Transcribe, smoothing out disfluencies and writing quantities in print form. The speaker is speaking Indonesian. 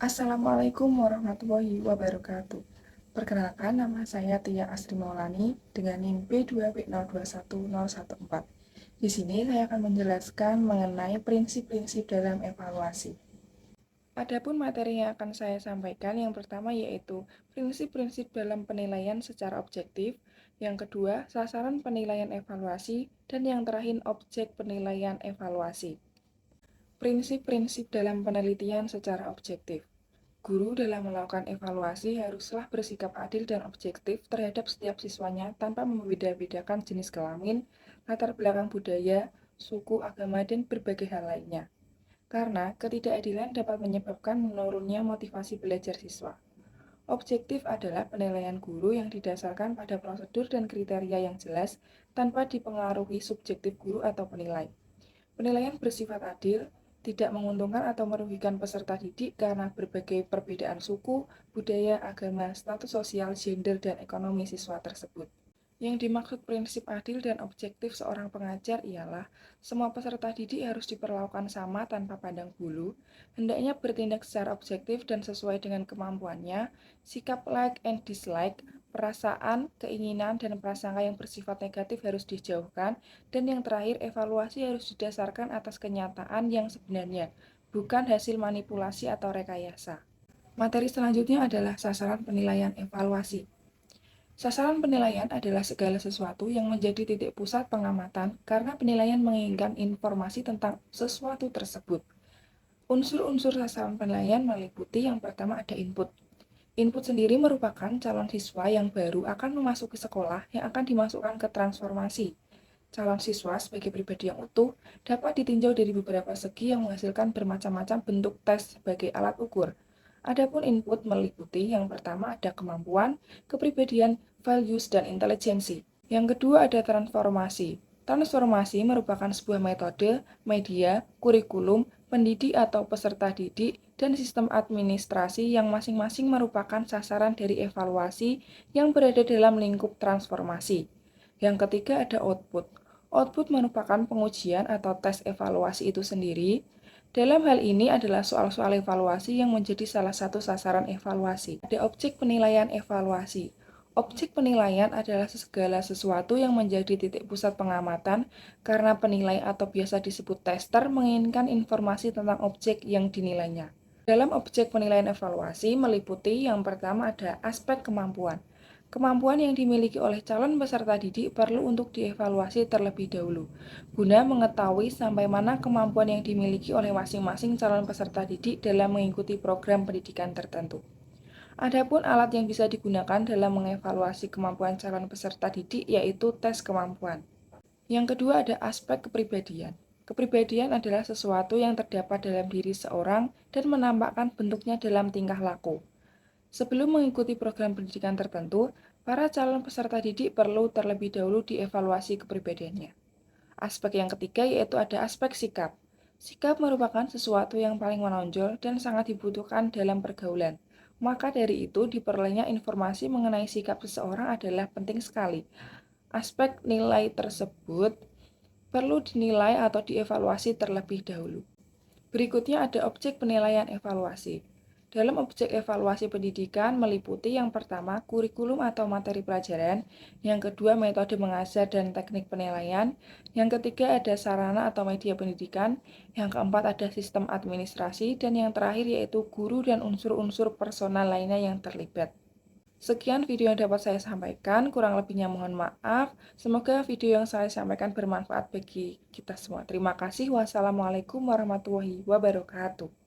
Assalamualaikum warahmatullahi wabarakatuh. Perkenalkan, nama saya Tia Asri Maulani dengan NIM B2B021014. Di sini saya akan menjelaskan mengenai prinsip-prinsip dalam evaluasi. Adapun materi yang akan saya sampaikan yang pertama yaitu prinsip-prinsip dalam penilaian secara objektif, yang kedua sasaran penilaian evaluasi, dan yang terakhir objek penilaian evaluasi. Prinsip-prinsip dalam penelitian secara objektif. Guru dalam melakukan evaluasi haruslah bersikap adil dan objektif terhadap setiap siswanya tanpa membeda-bedakan jenis kelamin, latar belakang budaya, suku, agama, dan berbagai hal lainnya. Karena ketidakadilan dapat menyebabkan menurunnya motivasi belajar siswa. Objektif adalah penilaian guru yang didasarkan pada prosedur dan kriteria yang jelas tanpa dipengaruhi subjektif guru atau penilai. Penilaian bersifat adil, tidak menguntungkan atau merugikan peserta didik karena berbagai perbedaan suku, budaya, agama, status sosial, gender, dan ekonomi siswa tersebut. Yang dimaksud prinsip adil dan objektif seorang pengajar ialah semua peserta didik harus diperlakukan sama tanpa pandang bulu, hendaknya bertindak secara objektif dan sesuai dengan kemampuannya, sikap like and dislike, perasaan, keinginan, dan prasangka yang bersifat negatif harus dijauhkan, dan yang terakhir evaluasi harus didasarkan atas kenyataan yang sebenarnya, bukan hasil manipulasi atau rekayasa. Materi selanjutnya adalah sasaran penilaian evaluasi. Sasaran penilaian adalah segala sesuatu yang menjadi titik pusat pengamatan karena penilaian menginginkan informasi tentang sesuatu tersebut. Unsur-unsur sasaran penilaian meliputi yang pertama ada input. Input sendiri merupakan calon siswa yang baru akan memasuki sekolah yang akan dimasukkan ke transformasi. Calon siswa sebagai pribadi yang utuh dapat ditinjau dari beberapa segi yang menghasilkan bermacam-macam bentuk tes sebagai alat ukur. Adapun input meliputi yang pertama ada kemampuan, kepribadian, values, dan intelijensi. Yang kedua ada transformasi. Transformasi merupakan sebuah metode, media, kurikulum, pendidik atau peserta didik, dan sistem administrasi yang masing-masing merupakan sasaran dari evaluasi yang berada dalam lingkup transformasi. Yang ketiga ada output. Output merupakan pengujian atau tes evaluasi itu sendiri. Dalam hal ini adalah soal-soal evaluasi yang menjadi salah satu sasaran evaluasi. Ada objek penilaian evaluasi. Objek penilaian adalah segala sesuatu yang menjadi titik pusat pengamatan karena penilai atau biasa disebut tester menginginkan informasi tentang objek yang dinilainya. Dalam objek penilaian evaluasi meliputi yang pertama ada aspek kemampuan. Kemampuan yang dimiliki oleh calon peserta didik perlu untuk dievaluasi terlebih dahulu, guna mengetahui sampai mana kemampuan yang dimiliki oleh masing-masing calon peserta didik dalam mengikuti program pendidikan tertentu. Adapun alat yang bisa digunakan dalam mengevaluasi kemampuan calon peserta didik yaitu tes kemampuan. Yang kedua ada aspek kepribadian. Kepribadian adalah sesuatu yang terdapat dalam diri seorang dan menampakkan bentuknya dalam tingkah laku. Sebelum mengikuti program pendidikan tertentu, para calon peserta didik perlu terlebih dahulu dievaluasi kepribadiannya. Aspek yang ketiga yaitu ada aspek sikap. Sikap merupakan sesuatu yang paling menonjol dan sangat dibutuhkan dalam pergaulan. Maka dari itu, diperolehnya informasi mengenai sikap seseorang adalah penting sekali. Aspek nilai tersebut perlu dinilai atau dievaluasi terlebih dahulu. Berikutnya ada objek penilaian evaluasi. Dalam objek evaluasi pendidikan meliputi yang pertama kurikulum atau materi pelajaran, yang kedua metode mengajar dan teknik penilaian, yang ketiga ada sarana atau media pendidikan, yang keempat ada sistem administrasi, dan yang terakhir yaitu guru dan unsur-unsur personal lainnya yang terlibat. Sekian video yang dapat saya sampaikan, kurang lebihnya mohon maaf. Semoga video yang saya sampaikan bermanfaat bagi kita semua. Terima kasih. Wassalamualaikum warahmatullahi wabarakatuh.